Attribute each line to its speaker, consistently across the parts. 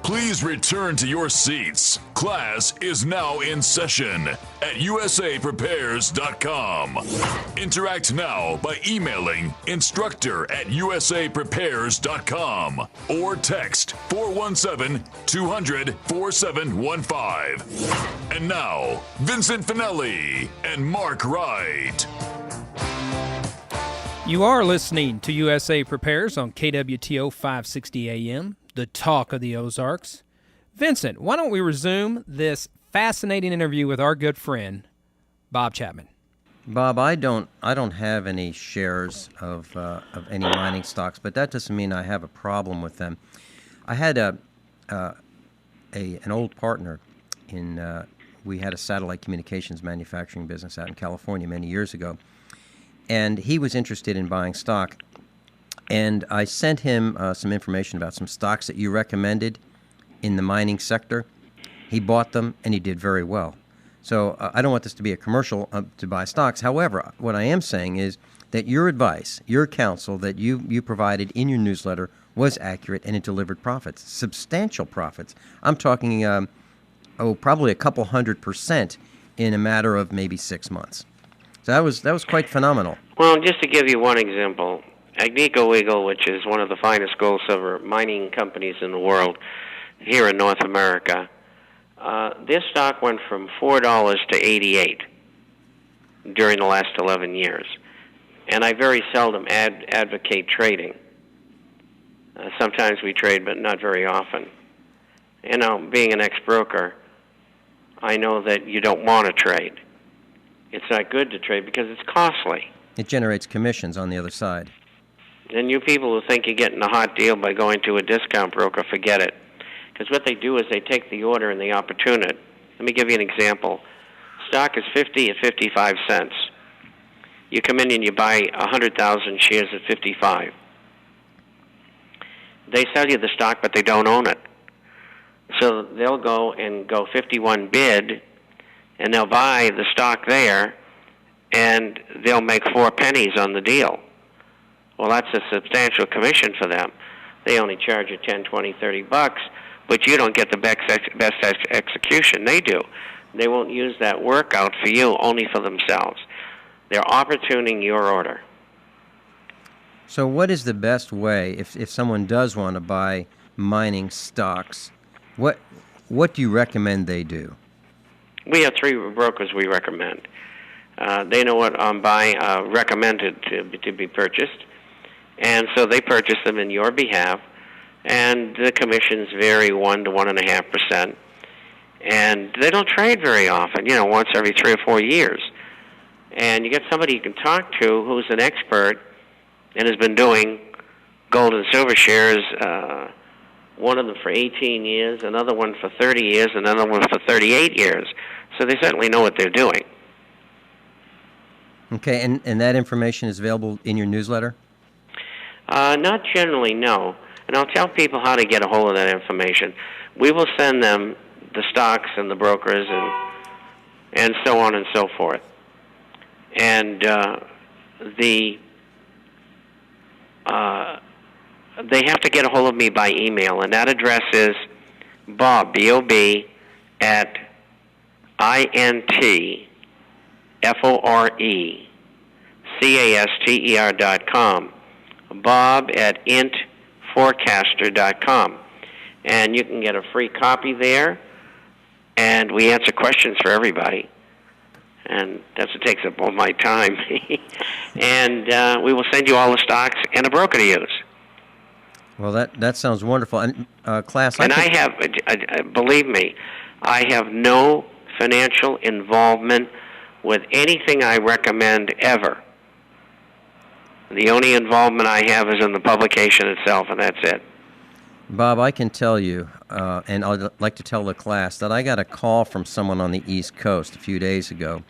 Speaker 1: Please return to your seats. Class is now in session at usaprepares.com. Interact now by emailing instructor@usaprepares.com or text 417-200-4715. And now, Vincent Finelli and Mark Wright.
Speaker 2: You are listening to USA Prepares on KWTO 560 AM, the talk of the Ozarks. Vincent, why don't we resume this fascinating interview with our good friend, Bob Chapman?
Speaker 3: Bob, I don't have any shares of any mining stocks, but that doesn't mean I have a problem with them. I had an old partner we had a satellite communications manufacturing business out in California many years ago, and he was interested in buying stock. And I sent him some information about some stocks that you recommended in the mining sector. He bought them, and he did very well. So I don't want this to be a commercial to buy stocks. However, what I am saying is that your advice, your counsel that you provided in your newsletter was accurate, and it delivered profits, substantial profits. I'm talking, probably a couple 100% in a matter of maybe 6 months. So that was quite phenomenal.
Speaker 4: Well, just to give you one example, Agnico Eagle, which is one of the finest gold-silver mining companies in the world here in North America, their stock went from $4 to $88 during the last 11 years. And I very seldom advocate trading. Sometimes we trade, but not very often. You know, being an ex-broker, I know that you don't want to trade. It's not good to trade because it's costly.
Speaker 3: It generates commissions on the other side.
Speaker 4: And you people who think you're getting a hot deal by going to a discount broker, forget it. Because what they do is they take the order and they opportune it. Let me give you an example. Stock is 50 at 55 cents. You come in and you buy 100,000 shares at 55. They sell you the stock, but they don't own it. So they'll go 51 bid, and they'll buy the stock there, and they'll make 4 pennies on the deal. Well, that's a substantial commission for them. They only charge you 10, 20, 30 bucks, but you don't get the best execution. They do. They won't use that workout for you, only for themselves. They're opportuning your order.
Speaker 3: So what is the best way, if someone does want to buy mining stocks, what do you recommend they do?
Speaker 4: We have 3 brokers we recommend. They know what I'm buying, recommended to be purchased, and so they purchase them in your behalf, and the commissions vary 1 to 1.5%, and they don't trade very often, once every 3 or 4 years. And you get somebody you can talk to who's an expert and has been doing gold and silver shares, one of them for 18 years, another one for 30 years, another one for 38 years. So they certainly know what they're doing.
Speaker 3: Okay, and that information is available in your newsletter?
Speaker 4: Not generally, no. And I'll tell people how to get a hold of that information. We will send them the stocks and the brokers and so on and so forth. And they have to get a hold of me by email, and that address is Bob, B-O-B, at INTFORECASTER.com. Bob at intforecaster.com. And you can get a free copy there, and we answer questions for everybody. And that's what takes up all my time. And we will send you all the stocks and a broker to use.
Speaker 3: Well, that sounds wonderful. And class,
Speaker 4: believe me, I have no financial involvement with anything I recommend ever. The only involvement I have is in the publication itself, and that's it.
Speaker 3: Bob, I can tell you, and I'd like to tell the class, that I got a call from someone on the East Coast a few days ago,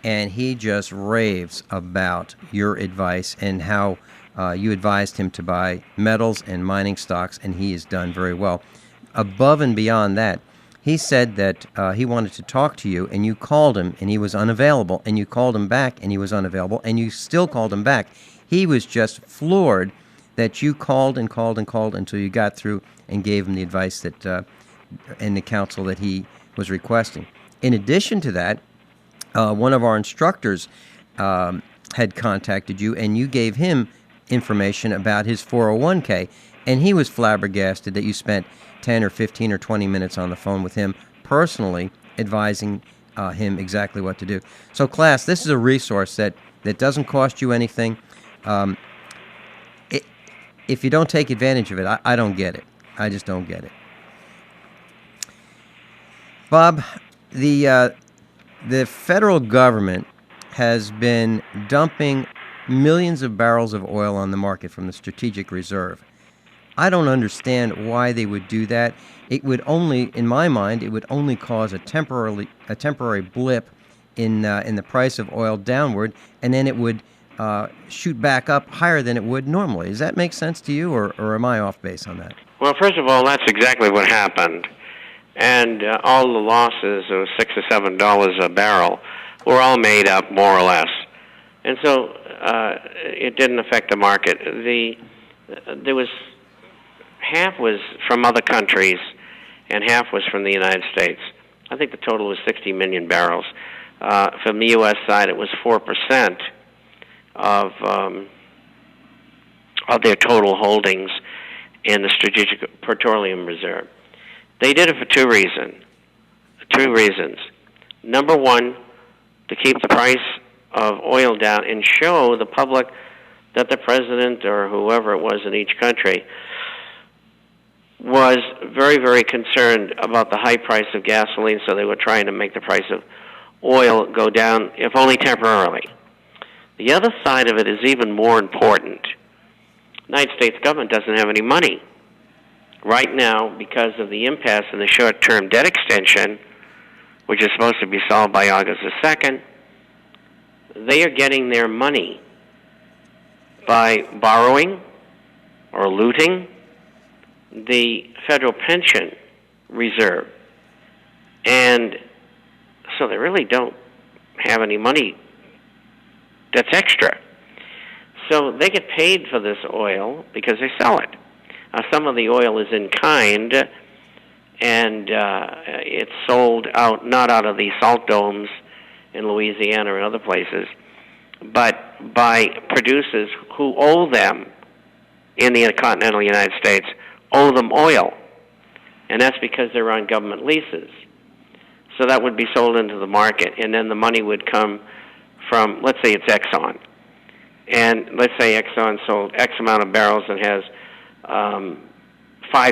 Speaker 3: and he just raves about your advice and how you advised him to buy metals and mining stocks, and he has done very well. Above and beyond that, he said that he wanted to talk to you, and you called him, and he was unavailable, and you called him back, and he was unavailable, and you still called him back. He was just floored that you called and called and called until you got through and gave him the advice that and the counsel that he was requesting. In addition to that, one of our instructors had contacted you, and you gave him information about his 401k, and he was flabbergasted that you spent 10 or 15 or 20 minutes on the phone with him personally advising him exactly what to do. So, class, this is a resource that doesn't cost you anything. If you don't take advantage of it, I don't get it. I just don't get it. Bob, the federal government has been dumping millions of barrels of oil on the market from the strategic reserve. I don't understand why they would do that. It would only, in my mind, it would only cause a temporary blip in the price of oil downward, and then it would shoot back up higher than it would normally. Does that make sense to you, or am I off base on that?
Speaker 4: Well, first of all, that's exactly what happened. And all the losses of $6 or $7 a barrel were all made up, more or less. And so it didn't affect the market. There was half was from other countries, and half was from the United States. I think the total was 60 million barrels. From the U.S. side, it was 4% of their total holdings in the Strategic Petroleum Reserve. They did it for two reasons. Number one, to keep the price of oil down and show the public that the president or whoever it was in each country was very, very concerned about the high price of gasoline, so they were trying to make the price of oil go down, if only temporarily. The other side of it is even more important. The United States government doesn't have any money. Right now, because of the impasse in the short-term debt extension, which is supposed to be solved by August the 2nd, they are getting their money by borrowing or looting the federal pension reserve. And so they really don't have any money that's extra. So they get paid for this oil because they sell it. Some of the oil is in kind, and it's sold out, not out of the salt domes in Louisiana or other places, but by producers who owe them in the continental United States, owe them oil. And that's because they're on government leases. So that would be sold into the market, and then the money would come from, let's say it's Exxon. And let's say Exxon sold X amount of barrels and has $5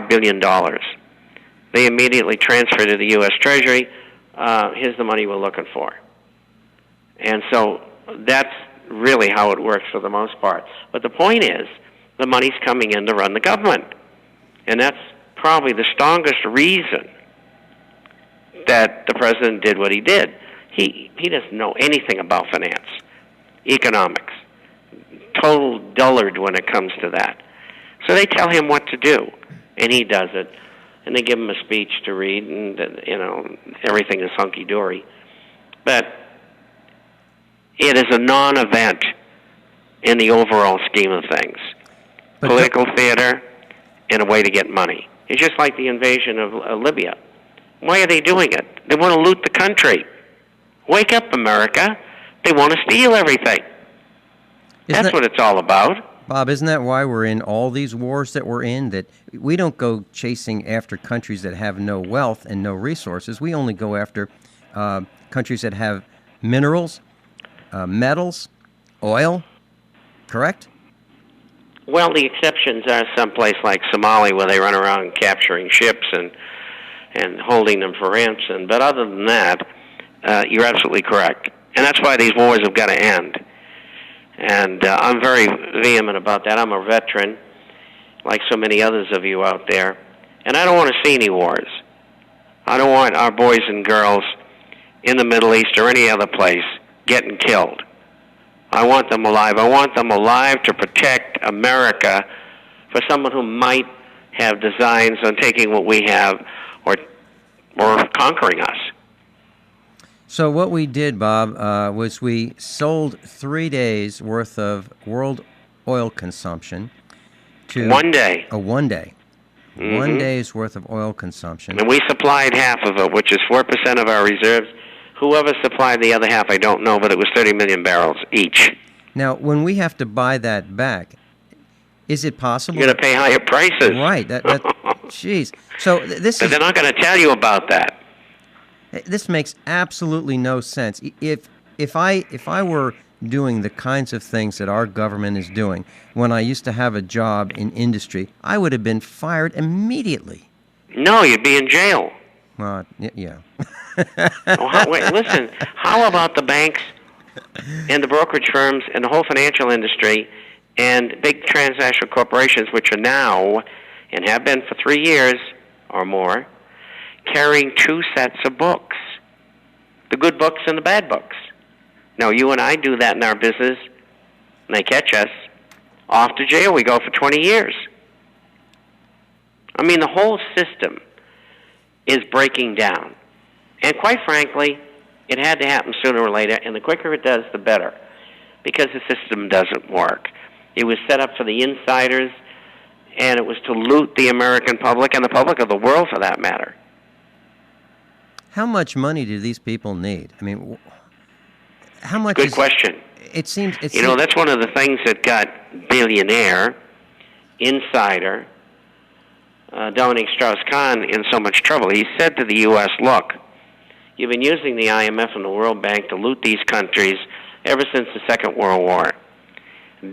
Speaker 4: billion. They immediately transfer to the U.S. Treasury. Here's the money we're looking for. And so that's really how it works for the most part. But the point is, the money's coming in to run the government. And that's probably the strongest reason that the president did what he did. He doesn't know anything about finance, economics. Total dullard when it comes to that. So they tell him what to do, and he does it. And they give him a speech to read, and everything is hunky-dory. But it is a non-event in the overall scheme of things. But political theater and a way to get money. It's just like the invasion of Libya. Why are they doing it? They want to loot the country. Wake up, America. They want to steal everything. That's what it's all about.
Speaker 3: Bob, isn't that why we're in all these wars that we're in? That we don't go chasing after countries that have no wealth and no resources. We only go after countries that have minerals, metals, oil, correct?
Speaker 4: Well, the exceptions are someplace like Somalia where they run around capturing ships and holding them for ransom. But other than that, you're absolutely correct. And that's why these wars have got to end. And I'm very vehement about that. I'm a veteran, like so many others of you out there. And I don't want to see any wars. I don't want our boys and girls in the Middle East or any other place getting killed. I want them alive. I want them alive to protect America for someone who might have designs on taking what we have or conquering us.
Speaker 3: So what we did, Bob, was we sold 3 days' worth of world oil consumption to
Speaker 4: 1 day.
Speaker 3: One day.
Speaker 4: Mm-hmm.
Speaker 3: 1 day's worth of oil consumption.
Speaker 4: And we supplied half of it, which is 4% of our reserves. Whoever supplied the other half, I don't know, but it was 30 million barrels each.
Speaker 3: Now, when we have to buy that back, is it possible?
Speaker 4: You're going to pay higher prices.
Speaker 3: Right. Jeez. So
Speaker 4: But they're not going to tell you about that.
Speaker 3: This makes absolutely no sense. If I were doing the kinds of things that our government is doing when I used to have a job in industry, I would have been fired immediately.
Speaker 4: No, you'd be in jail.
Speaker 3: Yeah.
Speaker 4: Wait, listen, how about the banks and the brokerage firms and the whole financial industry and big transnational corporations, which are now, and have been for 3 years or more, carrying 2 sets of books, the good books and the bad books. Now, you and I do that in our business, and they catch us. Off to jail we go for 20 years. I mean, the whole system is breaking down. And quite frankly, it had to happen sooner or later, and the quicker it does, the better, because the system doesn't work. It was set up for the insiders, and it was to loot the American public and the public of the world, for that matter.
Speaker 3: How much money do these people need? I mean, how much?
Speaker 4: Good question.
Speaker 3: It seems.
Speaker 4: That's one of the things that got billionaire, insider, Dominique Strauss-Kahn in so much trouble. He said to the U.S., look, you've been using the IMF and the World Bank to loot these countries ever since the Second World War.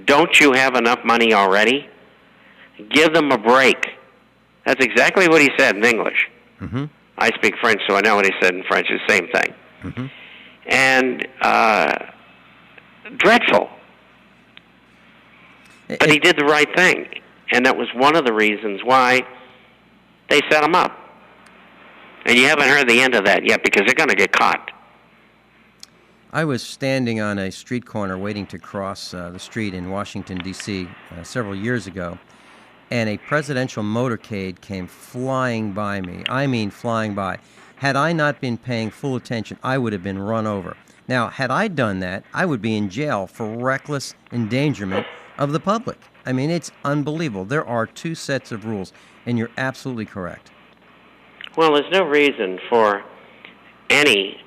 Speaker 4: Don't you have enough money already? Give them a break. That's exactly what he said in English. Mm-hmm. I speak French, so I know what he said in French. It's the same thing. Mm-hmm. And dreadful. But he did the right thing. And that was one of the reasons why they set him up. And you haven't heard the end of that yet, because they're going to get caught.
Speaker 3: I was standing on a street corner waiting to cross the street in Washington, D.C. Several years ago, and a presidential motorcade came flying by me. I mean flying by. Had I not been paying full attention, I would have been run over. Now, had I done that, I would be in jail for reckless endangerment of the public. I mean, it's unbelievable. There are 2 sets of rules, and you're absolutely correct.
Speaker 4: Well, there's no reason for any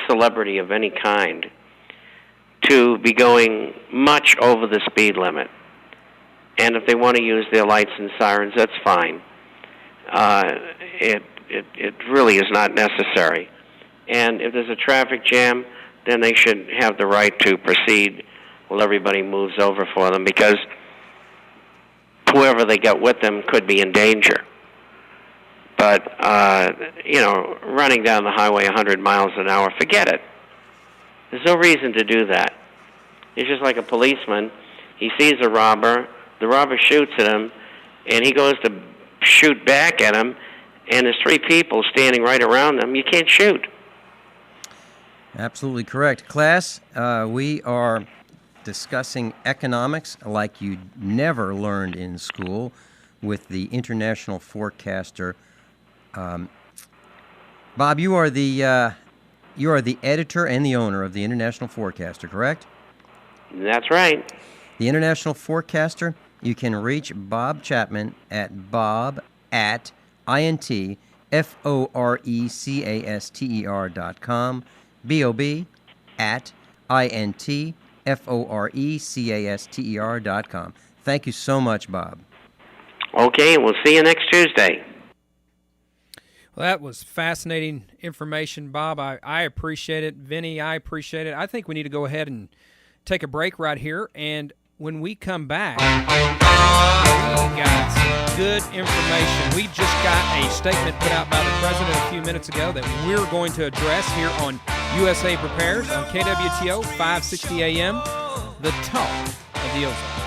Speaker 4: celebrity of any kind to be going much over the speed limit. And if they want to use their lights and sirens, that's fine. It really is not necessary. And if there's a traffic jam, then they should have the right to proceed while everybody moves over for them, because whoever they got with them could be in danger. But, running down the highway 100 miles an hour, forget it. There's no reason to do that. It's just like a policeman. He sees a robber, the robber shoots at him, and he goes to shoot back at him, and there's 3 people standing right around him. You can't shoot.
Speaker 3: Absolutely correct. Class, we are discussing economics like you never learned in school with the international forecaster. Bob, you are the editor and the owner of the International Forecaster, correct?
Speaker 4: That's right.
Speaker 3: The International Forecaster, you can reach Bob Chapman at bob@intforecaster.com, bob@intforecaster.com. Thank you so much, Bob.
Speaker 4: Okay, we'll see you next Tuesday.
Speaker 2: Well, that was fascinating information, Bob. I appreciate it. Vinny, I appreciate it. I think we need to go ahead and take a break right here. And when we come back, we got some good information. We just got a statement put out by the president a few minutes ago that we're going to address here on USA Prepares on KWTO 560 AM, the talk of the Ozarks.